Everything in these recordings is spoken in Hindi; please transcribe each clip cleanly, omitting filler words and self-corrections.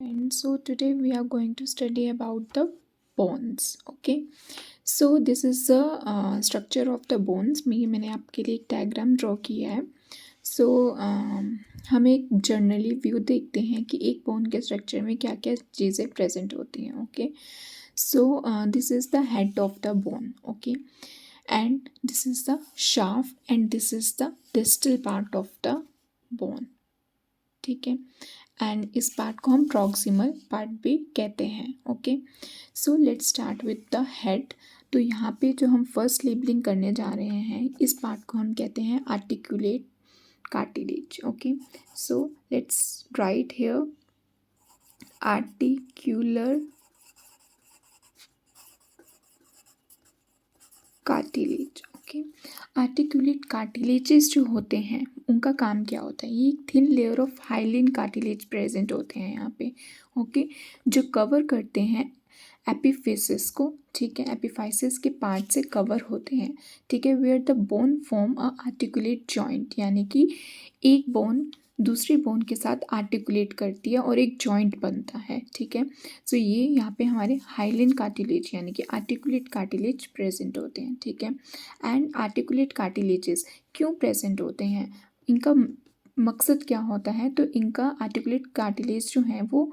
And so today we are going to study about the bones. Okay, so this is the structure of the bones. मैंने आपके लिए एक डायग्राम ड्रॉ किया है. सो हम एक जर्नली व्यू देखते हैं कि एक बोन के स्ट्रक्चर में क्या क्या चीज़ें प्रेजेंट होती हैं. Okay, so this is the head of the bone. Okay, and this is the shaft and this is the distal part of the bone. ठीक है, एंड इस पार्ट को हम प्रॉक्सिमल पार्ट भी कहते हैं. Okay, so let's start with the head. तो यहाँ पे जो हम फर्स्ट लेबलिंग करने जा रहे हैं, इस पार्ट को हम कहते हैं articulate cartilage. Okay, so let's write here articular cartilage. Okay, articulate cartilages जो होते हैं उनका काम क्या होता है? ये एक thin layer of hyaline cartilage present होते हैं यहाँ पे. ओके, जो कवर करते हैं एपिफिसिस को. ठीक है, एपिफाइसिस के पार्ट से कवर होते हैं. ठीक है, where the bone form a articulate joint, यानी कि एक बोन दूसरी बोन के साथ आर्टिकुलेट करती है और एक जॉइंट बनता है. ठीक है, सो ये यहाँ पे हमारे हाइलिन कार्टिलेज यानी कि आर्टिकुलेट कार्टिलेज प्रेजेंट होते हैं. ठीक है, एंड आर्टिकुलेट कार्टिलेजेस क्यों प्रेजेंट होते हैं, इनका मकसद क्या होता है? तो इनका आर्टिकुलेट कार्टिलेज जो हैं वो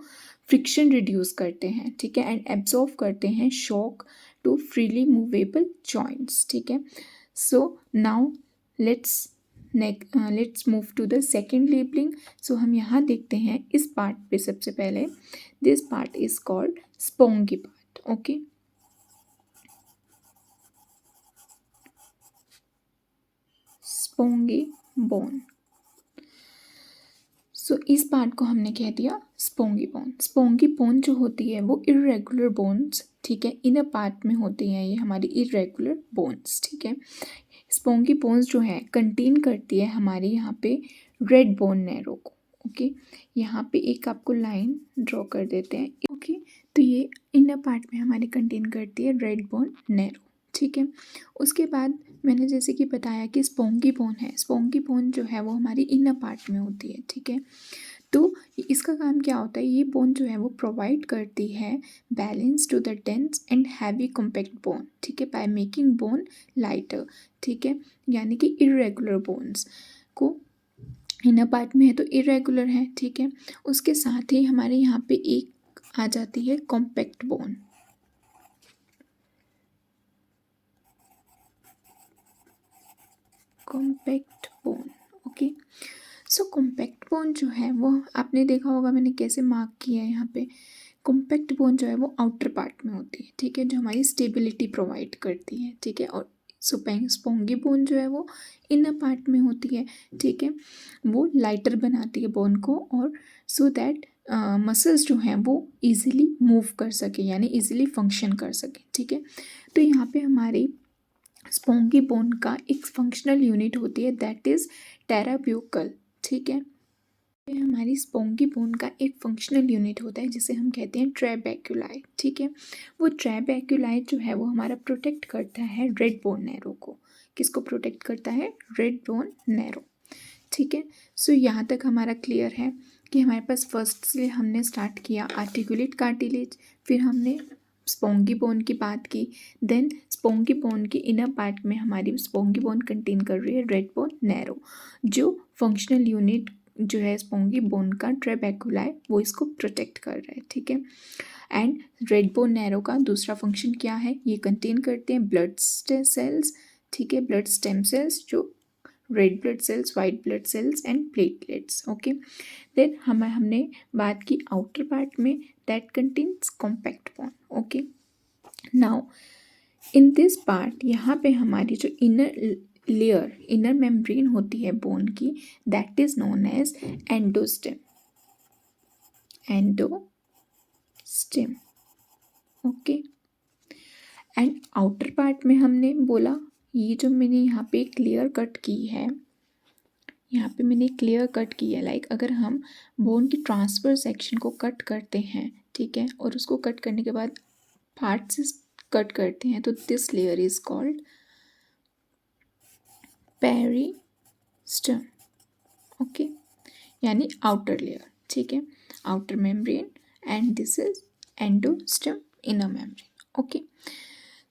फ्रिक्शन रिड्यूस करते हैं. ठीक है, एंड एब्जॉर्व करते हैं shock to freely movable joints. ठीक है, so now let's move to the second labelling. So हम यहाँ देखते हैं इस पार्ट पे सबसे पहले this part is called spongy part. Okay, spongy bone. So इस पार्ट को हमने कह दिया स्पोंगी बोन. स्पोंगी बोन जो होती है वो इरेगुलर बोन्स. ठीक है, इनर पार्ट में होती हैं ये हमारी इरेगुलर बोन्स. ठीक है, स्पोंगी बोन्स जो है कंटेन करती है हमारी यहाँ पे रेड बोन नैरो को. ओके, यहाँ पे एक आपको लाइन ड्रॉ कर देते हैं. ओके, तो ये इनर पार्ट में हमारी कंटेन करती है रेड बोन नैरो. ठीक है, उसके बाद मैंने जैसे कि बताया कि स्पोंगी बोन है. स्पोंगी बोन जो है वो हमारी इनर पार्ट में होती है. ठीक है, तो इसका काम क्या होता है? ये बोन जो है वो प्रोवाइड करती है balance to the dense and heavy compact bone. ठीक है, बाय मेकिंग बोन लाइटर. ठीक है, यानी कि इरेगुलर बोन्स को इनर पार्ट में है तो इरेगुलर है. ठीक है, उसके साथ ही हमारे यहाँ पे एक आ जाती है compact bone. Compact bone. Okay, so compact bone जो है वो आपने देखा होगा मैंने कैसे मार्क किया है. यहाँ पे कॉम्पैक्ट बोन जो है वो आउटर पार्ट में होती है. ठीक है, जो हमारी स्टेबिलिटी प्रोवाइड करती है. ठीक है, और स्पोंगी बोन जो है वो इनर पार्ट में होती है. ठीक है, वो लाइटर बनाती है बोन को और सो दैट मसल्स जो हैं वो इजीली मूव कर सके यानी इजीली फंक्शन कर सके. ठीक है, तो यहाँ पे हमारी स्पोंगी बोन का एक फंक्शनल यूनिट होती है दैट इज़ टेराप्यूकल. ठीक है, ये हमारी स्पोंगी बोन का एक फंक्शनल यूनिट होता है जिसे हम कहते हैं ट्रेबेक्युलाई. ठीक है, वो ट्रेबेक्युलाई जो है वो हमारा प्रोटेक्ट करता है रेड बोन नैरो को. किसको प्रोटेक्ट करता है? Red bone narrow. ठीक है, सो यहाँ तक हमारा क्लियर है कि हमारे पास फर्स्ट से हमने स्टार्ट किया आर्टिकुलेट कार्टिलेज, फिर हमने स्पोंगी बोन की बात की. देन स्पोंगी बोन के इनर पार्ट में हमारी स्पोंगी बोन कंटेन कर रही है रेड बोन नैरो. जो फंक्शनल यूनिट जो है स्पोंगी बोन का ट्रेबेक्युलाई वो इसको प्रोटेक्ट कर रहा है. ठीक है, एंड रेड बोन नैरो का दूसरा फंक्शन क्या है? ये कंटेन करते हैं ब्लड सेल्स. ठीक है, ब्लड स्टेम सेल्स जो red blood cells, white blood cells and platelets. Okay, then हमने बात की आउटर पार्ट में that contains compact bone. Okay, now in this part यहाँ पे हमारी जो इनर लेयर इनर मेम्ब्रेन होती है बोन की that is known as endosteum. Endosteum. Okay, and outer part में हमने बोला ये जो मैंने यहाँ पे एक लेयर कट की है, यहाँ पे मैंने क्लियर कट की है. लाइक अगर हम बोन की ट्रांसफर सेक्शन को कट करते हैं. ठीक है, और उसको कट करने के बाद पार्ट से कट करते हैं तो this layer is called periosteum. Okay, यानी आउटर लेयर. ठीक है, outer membrane and this is endosteum inner membrane. Okay,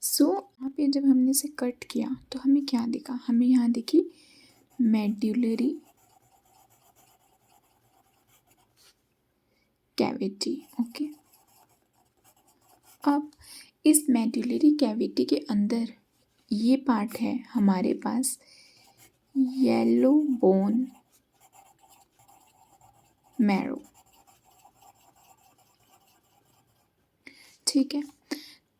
so यहाँ पे जब हमने इसे कट किया तो हमें क्या दिखा, हमें यहाँ दिखी मेड्यूलरी कैविटी। ओके, अब इस मेड्यूलरी कैविटी के अंदर ये पार्ट है हमारे पास येलो बोन मैरो। ठीक है,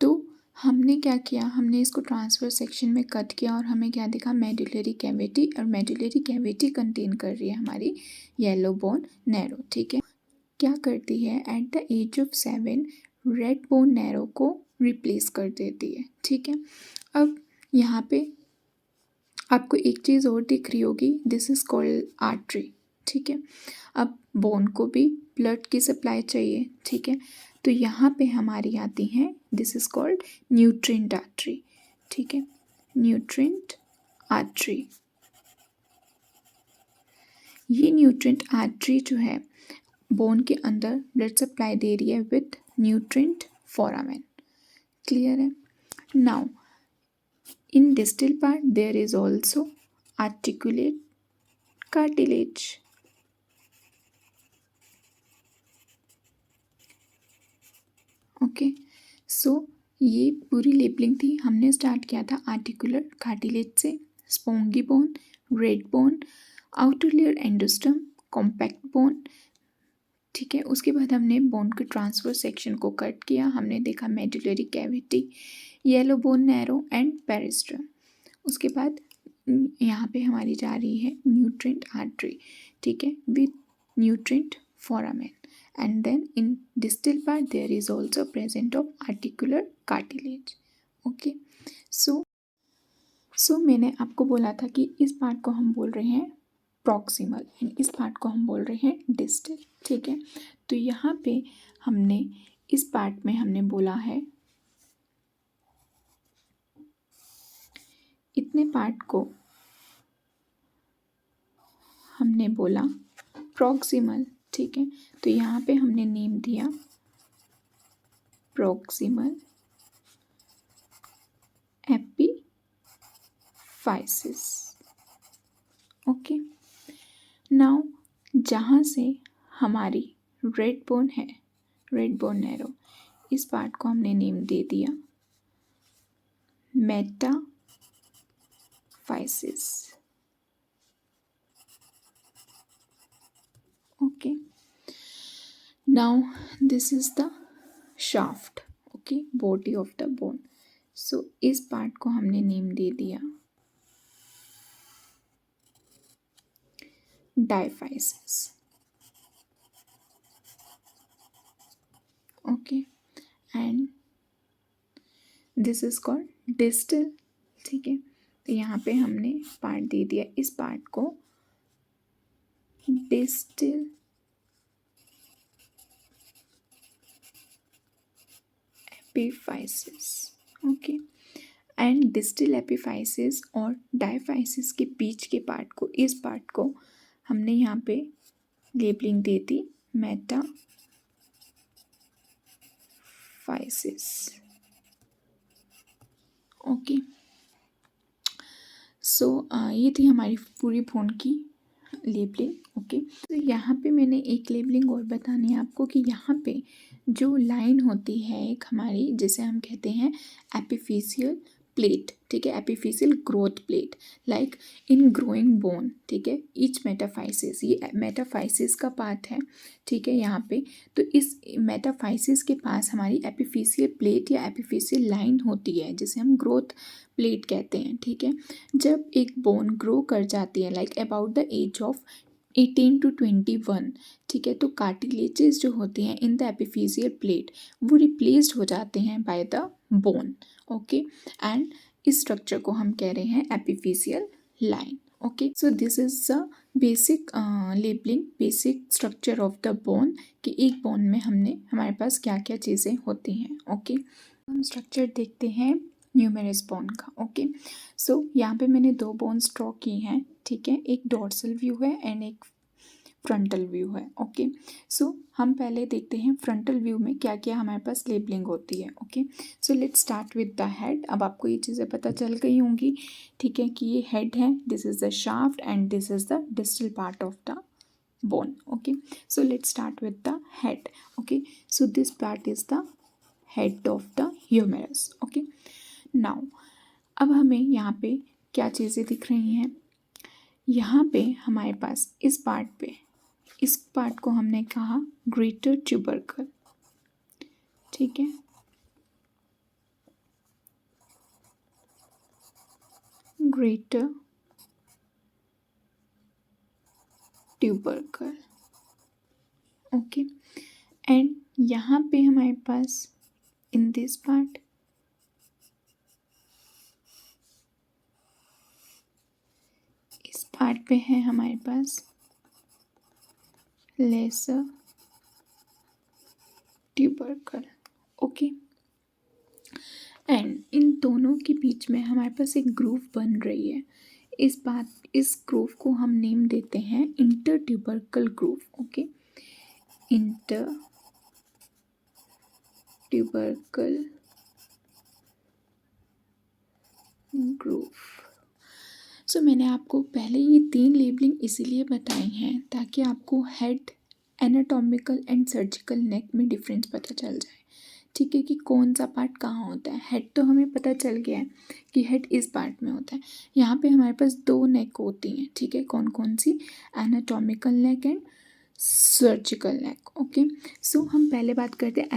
तो हमने क्या किया, हमने इसको ट्रांसफर सेक्शन में कट किया और हमें क्या दिखा, मेड्यूलरी कैविटी, और मेड्यूलरी कैविटी कंटेन कर रही है हमारी येलो बोन नैरो। ठीक है, क्या करती है, at the age of 7 red bone marrow को रिप्लेस कर देती है। ठीक है, अब यहाँ पे आपको एक चीज़ और दिख रही होगी, दिस इज़ कॉल्ड आर्टरी। ठीक है, अब बोन को भी ब्लड की सप्लाई चाहिए। ठीक है, तो यहाँ पे हमारी आती हैं, this is called nutrient artery. ठीक है, न्यूट्रिएंट आर्टरी, ये न्यूट्रिएंट आर्टरी जो है बोन के अंदर ब्लड सप्लाई दे रही है विथ न्यूट्रिएंट फोरामेन। क्लियर है? Now in distal part there is also articulate cartilage. Okay, so ये पूरी लेबलिंग थी, हमने स्टार्ट किया था आर्टिकुलर कार्टिलेज से, spongy bone, red bone, outer layer endosteum, compact bone. ठीक है, उसके बाद हमने बोन के ट्रांसफर सेक्शन को कट किया, हमने देखा medullary cavity, yellow bone marrow and periosteum. उसके बाद यहाँ पे हमारी जा रही है न्यूट्रिएंट आर्टरी। ठीक है, with nutrient foramen, and then in distal part there is also present of articular cartilage. Okay, so मैंने आपको बोला था कि इस पार्ट को हम बोल रहे हैं प्रॉक्सिमल एंड इस पार्ट को हम बोल रहे हैं डिस्टल। ठीक है, तो यहाँ पे हमने इस पार्ट में हमने बोला है, इतने पार्ट को हमने बोला प्रॉक्सिमल। ठीक है, तो यहाँ पे हमने नेम दिया प्रॉक्सिमल एपिफाइसिस। ओके, नाउ जहाँ से हमारी रेड बोन है, रेड बोन नैरो, इस पार्ट को हमने नेम दे दिया metaphysis. Okay, now this is the shaft, okay, body of the bone. So इस पार्ट को हमने नेम दे दिया diaphysis. Okay, and this is called distal. ठीक है, तो यहाँ पे हमने पार्ट दे दिया, इस पार्ट को distal epiphysis. Okay, and distal epiphysis और डायफाइसिस के बीच के पार्ट को, इस पार्ट को हमने यहाँ पे लेबलिंग दे दी मेटाफाइसिस। ओके, सो ये थी हमारी पूरी बोन की लेबलिंग। ओके, तो यहाँ पे मैंने एक लेबलिंग और बतानी है आपको कि यहाँ पे जो लाइन होती है एक हमारी, जिसे हम कहते हैं एपिफिशियल प्लेट। ठीक है, epiphyseal growth plate, like in growing bone. ठीक है, ईच मेटाफाइसिस, ये मेटाफाइसिस का पार्ट है। ठीक है, यहाँ पे तो इस मेटाफाइसिस के पास हमारी एपिफिशियल प्लेट या एपिफिशियल लाइन होती है, जिसे हम ग्रोथ प्लेट कहते हैं। ठीक है, जब एक बोन ग्रो कर जाती है like about the age of 18 to 21, ठीक है, तो कार्टिलेजेस जो होते हैं इन द एपिफिशियल प्लेट वो रिप्लेस्ड हो जाते हैं by the bone. Okay, and इस स्ट्रक्चर को हम कह रहे हैं epiphyseal line. Okay, so this is the basic labelling, basic structure of the bone, कि एक बोन में हमारे पास क्या क्या चीज़ें होती हैं। ओके, हम स्ट्रक्चर देखते हैं न्यूमेरस बोन का। ओके, सो यहाँ पे मैंने दो बोन्स ड्रॉ की हैं। ठीक है, एक डॉर्सल व्यू है एंड एक फ्रंटल व्यू है। ओके, सो हम पहले देखते हैं फ्रंटल व्यू में क्या क्या हमारे पास लेबलिंग होती है। Okay, so let's start with the head. अब आपको ये चीज़ें पता चल गई होंगी, ठीक है, कि ये हेड है, this is the shaft and this is the distal part of the bone. Okay, so let's start with the head. Okay, so this part is the head of the humerus. Okay, now अब हमें यहाँ पे क्या चीज़ें दिख रही हैं, यहाँ पे हमारे पास इस पार्ट को हमने कहा ग्रेटर ट्यूबरकल। ठीक है, ग्रेटर ट्यूबरकल। ओके, एंड यहाँ पे हमारे पास इन दिस पार्ट इस पार्ट पे है हमारे पास लेसर ट्यूबरकल। ओके, एंड इन दोनों के बीच में हमारे पास एक ग्रूव बन रही है। इस ग्रूव को हम नेम देते हैं inter tubercle groove. Okay, inter tubercle groove. So मैंने आपको पहले ये 3 लेबलिंग इसीलिए बताई हैं ताकि आपको हेड, एनाटॉमिकल एंड सर्जिकल नेक में डिफरेंस पता चल जाए। ठीक है, कि कौन सा पार्ट कहाँ होता है। हेड तो हमें पता चल गया है कि हेड इस पार्ट में होता है। यहाँ पे हमारे पास 2 नेक होती हैं। ठीक है, कौन कौन सी, anatomical neck and surgical neck. Okay, so हम पहले बात करते हैं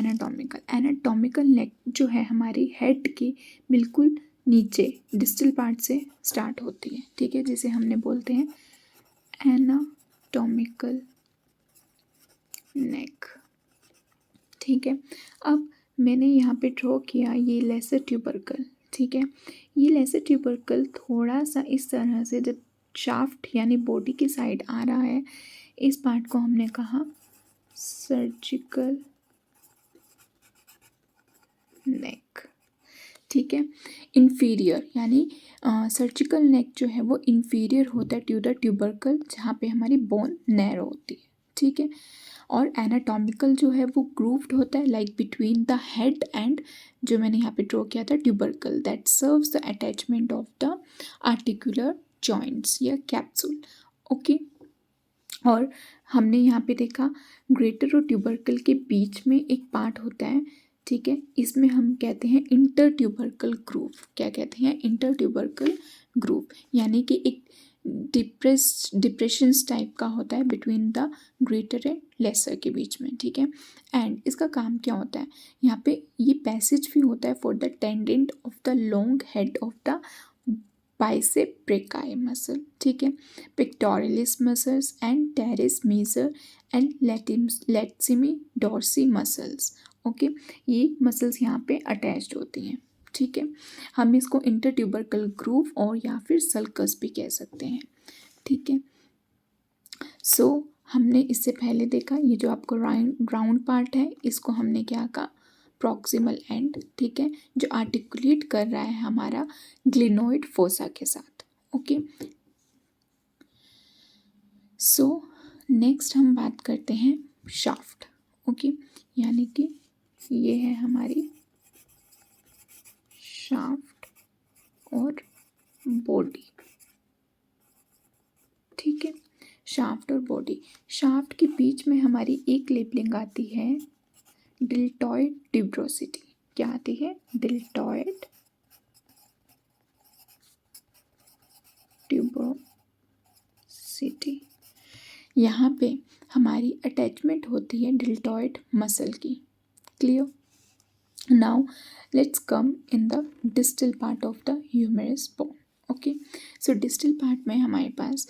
एनाटॉमिकल नेक जो है हमारी हेड के बिल्कुल नीचे डिस्टल पार्ट से स्टार्ट होती है। ठीक है, जिसे हमने बोलते हैं एनाटॉमिकल नेक। ठीक है, अब मैंने यहाँ पे ड्रॉ किया ये लेसर ट्यूबरकल। ठीक है, ये लेसर ट्यूबरकल थोड़ा सा इस तरह से जब शाफ्ट यानी बॉडी की साइड आ रहा है, इस पार्ट को हमने कहा सर्जिकल नेक। ठीक है, इन्फीरियर यानी सर्जिकल नेक जो है वो इन्फीरियर होता है टू द ट्यूबरकल, जहाँ पे हमारी बोन नैरो होती है। ठीक है, और एनाटॉमिकल जो है वो ग्रूव्ड होता है like between the head and जो मैंने यहाँ पे ड्रॉ किया था tubercle that serves the attachment of the articular joints या कैप्सूल। ओके, और हमने यहाँ पे देखा ग्रेटर और ट्यूबरकल के बीच में एक पार्ट होता है। ठीक है, इसमें हम कहते हैं इंटर ट्यूबरकल ग्रूव। क्या कहते हैं, इंटर ट्यूबरकल ग्रूव, यानी कि एक डिप्रेशंस टाइप का होता है between the greater and lesser के बीच में। ठीक है, एंड इसका काम क्या होता है, यहाँ पे ये पैसेज भी होता है for the tendon of the long head of the bicep brachii muscle. ठीक है, pectoralis muscles and teres major and latissimi dorsi muscles. Okay, ये मसल्स यहाँ पे अटैच्ड होती हैं। ठीक है, हम इसको इंटरट्यूबरकल ग्रूव और या फिर सल्कस भी कह सकते हैं। ठीक है, सो हमने इससे पहले देखा ये जो आपको राउंड पार्ट है इसको हमने क्या कहा, प्रॉक्सिमल एंड। ठीक है, जो आर्टिकुलेट कर रहा है हमारा ग्लिनोइड फोसा के साथ। ओके, सो नेक्स्ट हम बात करते हैं शाफ्ट। ओके, यानी कि ये है हमारी शाफ्ट और बॉडी। ठीक है, शाफ्ट और बॉडी, शाफ्ट के बीच में हमारी एक लेबलिंग आती है डिल्टॉइड ट्यूब्रोसिटी। क्या आती है, डिल्टॉइड ट्यूब्रोसिटी। यहाँ पे हमारी अटैचमेंट होती है डिल्टॉइड मसल की। Clear, now let's come in the distal part of the humerus bone. Okay, so distal part में हमारे पास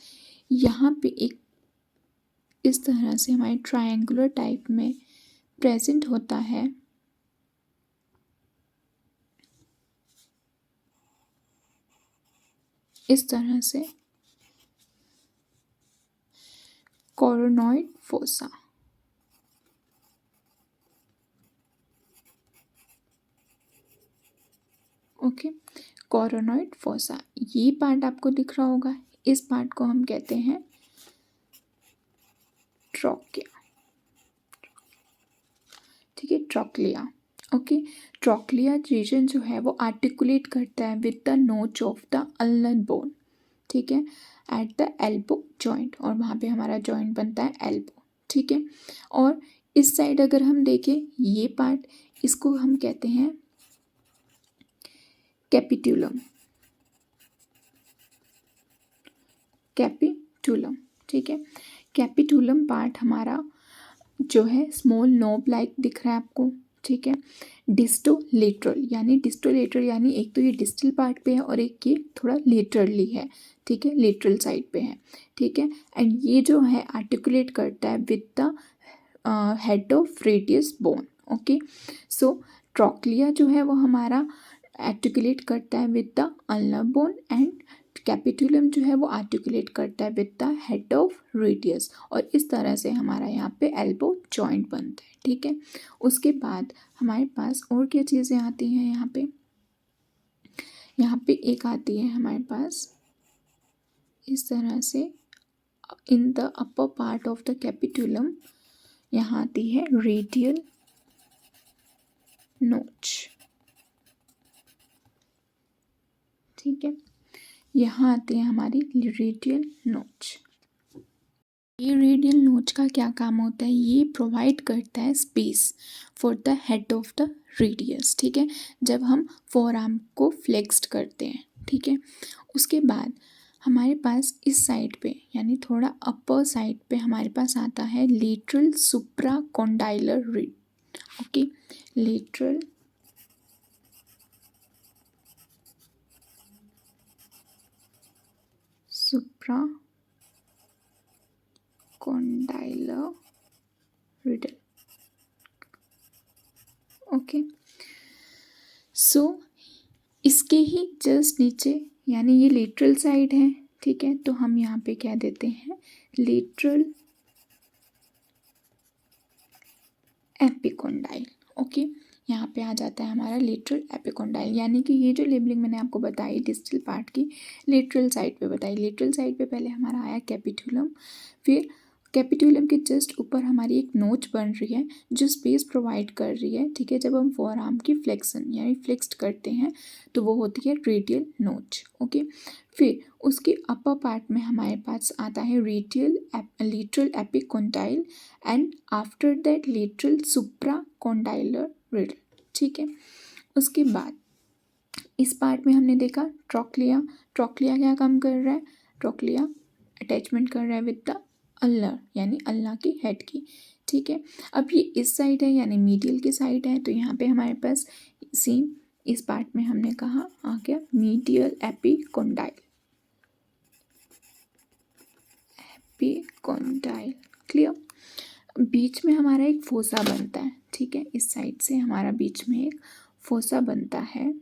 यहाँ पे एक इस तरह से हमारे ट्रायंगुलर टाइप में प्रेजेंट होता है इस तरह से coronoid fossa. Okay, coronoid fossa, ये पार्ट आपको दिख रहा होगा। इस पार्ट को हम कहते हैं ट्रोकिया, ठीक है, ट्रोक्लिया। ओके, ट्रोक्लिया रीजन जो है वो आर्टिकुलेट करता है विद द नोच ऑफ द अल्नर बोन, ठीक है, एट द एल्बो जॉइंट, और वहाँ पे हमारा जॉइंट बनता है एल्बो, ठीक है। और इस साइड अगर हम देखें ये पार्ट, इसको हम कहते हैं कैपिट्यूलम, कैपिट्यूलम, ठीक है। कैपिट्यूलम पार्ट हमारा जो है स्मॉल नोब लाइक दिख रहा है आपको, ठीक है। डिस्टोलेटरल यानी एक तो ये डिस्टल पार्ट पे है और एक ये थोड़ा लेटरली है, ठीक है, लेटरल साइड पे है, ठीक है। एंड ये जो है आर्टिकुलेट करता है with the head of radius bone, okay. So trochlea जो है वो हमारा आर्टिकुलेट करता है with the ulnar bone, and capitulum जो है वो आर्टिकुलेट करता है with the head of radius, और इस तरह से हमारा यहाँ पे एल्बो जॉइंट बनता है, ठीक है। उसके बाद हमारे पास और क्या चीज़ें आती हैं यहाँ पे एक आती है हमारे पास इस तरह से in the upper part of the capitulum, यहाँ आती है रेडियल नोच, ठीक है, यहाँ आती है हमारी रेडियल नोच। ये रेडियल नोच का क्या काम होता है, ये प्रोवाइड करता है space for the head of the radius, ठीक है, जब हम फोर आर्म को फ्लेक्स्ड करते हैं, ठीक है। उसके बाद हमारे पास इस साइड पे यानी थोड़ा अपर साइड पे हमारे पास आता है lateral supracondylar ridge, okay, lateral supracondylar ridge, okay. So इसके ही जस्ट नीचे यानी ये लेटरल साइड है, ठीक है, तो हम यहाँ पे क्या देते हैं लेटरल एपिकोंडाइल, ओके। यहाँ पे आ जाता है हमारा लेटरल एपिकोंडाइल, यानी कि ये जो लेबलिंग मैंने आपको बताई डिस्टल पार्ट की लेटरल साइड पे बताई, लेटरल साइड पे पहले हमारा आया कैपिट्यूलम, फिर कैपिट्यूलम के जस्ट ऊपर हमारी एक नोच बन रही है जो स्पेस प्रोवाइड कर रही है, ठीक है, जब हम फोर आर्म की फ्लेक्सन यानी फ्लेक्स्ड करते हैं तो वो होती है रेडियल नोच, ओके। फिर उसके अपर पार्ट में हमारे पास आता है lateral epicondyle, and after that lateral supracondylar ridge, ठीक है। उसके बाद इस पार्ट में हमने देखा ट्रोक्लिया, ट्रोक्लिया क्या काम कर रहा है, ट्रोक्लिया अटैचमेंट कर रहा है विद द अल्नर यानी अल्ना की हेड की, ठीक है। अब ये इस साइड है यानी मीडियल की साइड है, तो यहाँ पे हमारे पास सेम इस पार्ट में हमने कहा आ गया मीडियल एपिकोंडाइल, एपिकोंडाइल, क्लियर। बीच में हमारा एक फोसा बनता है, ठीक है, इस साइड से हमारा बीच में एक फोसा बनता है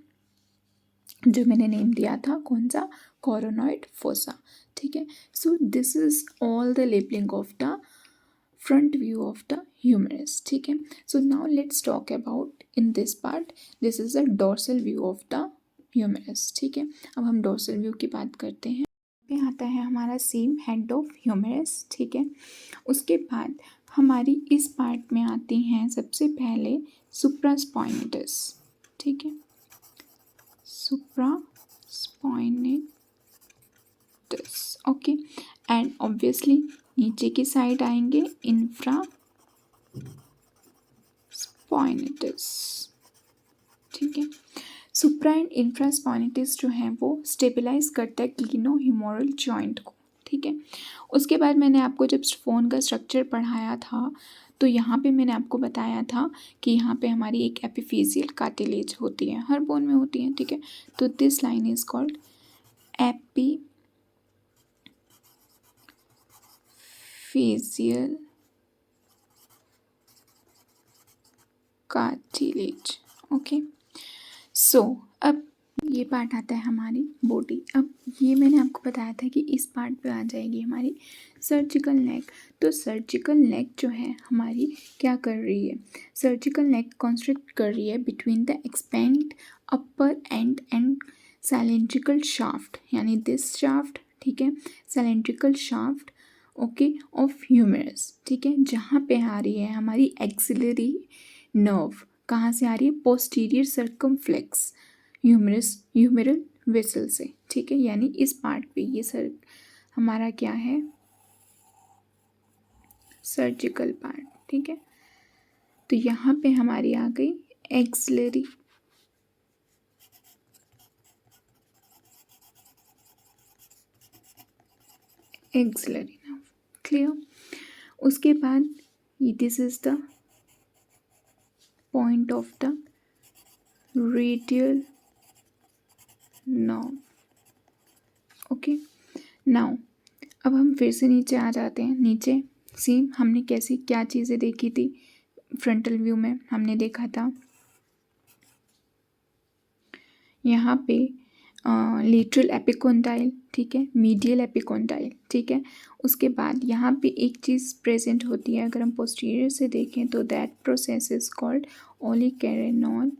जो मैंने नेम दिया था कौन सा, कोरोनॉइड फोसा, ठीक है। So this is all the labelling of the front view of the humerus, ठीक है। So now let's talk about in this part, this is the dorsal view of the humerus, ठीक है। अब हम डोर्सल व्यू की बात करते हैं, पे आता है हमारा सेम हेड ऑफ ह्यूमरस, ठीक है। उसके बाद हमारी इस पार्ट में आती हैं सबसे पहले सुप्रास्पाइनेटस, ठीक है, सुप्रास्पाइनेटस, ओके। एंड ऑब्वियसली नीचे की साइड आएंगे इंफ्रास्पाइनेटस, ठीक है। सुप्रा एंड इंफ्रास्पाइनेटस जो है वो स्टेबलाइज करता है क्लिनो-ह्यूमरल जॉइंट को, ठीक है। उसके बाद मैंने आपको जब फोन का स्ट्रक्चर पढ़ाया था तो यहाँ पे मैंने आपको बताया था कि यहाँ पे हमारी एक एपिफेजियल कार्टिलेज होती है, हर बोन में होती है, ठीक है। तो this line is called epiphyseal cartilage, okay. So अब ये पार्ट आता है हमारी बॉडी। अब ये मैंने आपको बताया था कि इस पार्ट पे आ जाएगी हमारी सर्जिकल नेक। तो सर्जिकल नेक जो है हमारी क्या कर रही है, सर्जिकल नेक कॉन्स्ट्रिक्ट कर रही है between the expand upper end cylindrical shaft, यानी दिस शाफ्ट, ठीक है, cylindrical shaft okay of humerus, ठीक है, जहाँ पे आ रही है हमारी एक्सिलरी नर्व, कहाँ से आ रही है, पोस्टीरियर सर्कमफ्लेक्स ह्यूमरल वेसल से, ठीक है, यानी इस पार्ट पे ये सर हमारा क्या है, सर्जिकल पार्ट, ठीक है। तो यहाँ पे हमारी आ गई एक्सिलरी नर्व, क्लियर। उसके बाद this is the point of the radial nerve, okay. Now अब हम फिर से नीचे आ जाते हैं। नीचे सी हमने कैसी क्या चीज़ें देखी थी, फ्रंटल व्यू में हमने देखा था यहाँ पे लेटरल एपिकोंडाइल, ठीक है, मीडियल एपिकोंडाइल, ठीक है। उसके बाद यहाँ पे एक चीज़ प्रेजेंट होती है, अगर हम पोस्टीरियर से देखें तो that process is called olecranon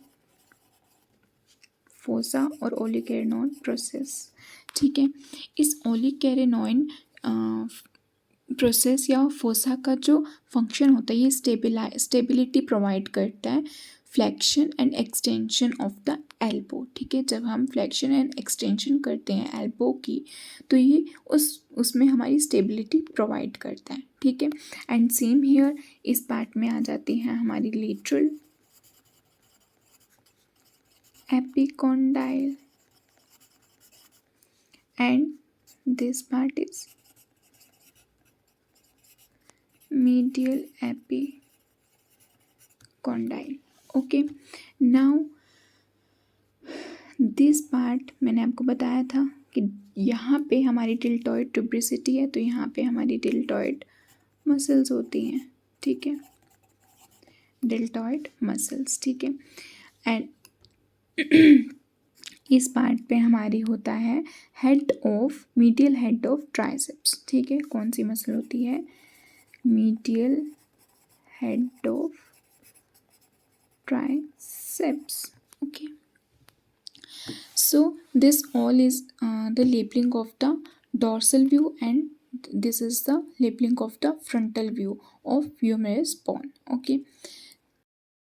fossa और ओलिकेरेनॉन प्रोसेस, ठीक है। इस ओलिकेरेनॉन प्रोसेस या फोसा का जो फंक्शन होता है, ये स्टेबिलिटी प्रोवाइड करता है flexion and extension of the elbow, ठीक है। जब हम फ्लेक्शन एंड एक्सटेंशन करते हैं एल्बो की, तो ये उसमें हमारी स्टेबिलिटी प्रोवाइड करता है, ठीक है। एंड सेम हियर इस पार्ट में आ जाती है हमारी lateral epicondyle and this part is medial epicondyle, okay. Now this part मैंने आपको बताया था कि यहाँ पे हमारी डिल्टॉइड ट्यूब्रिसिटी है, तो यहाँ पे हमारी डिल्टॉइड मसल्स होती हैं, ठीक है, डिल्टॉइड मसल्स, ठीक है। एंड इस पार्ट पे हमारी होता है head of medial head of triceps, ठीक है। कौन सी मसल होती है, medial head of triceps, okay. So this all is the labeling of the dorsal view and this is the labeling of the frontal view of humerus bone, okay.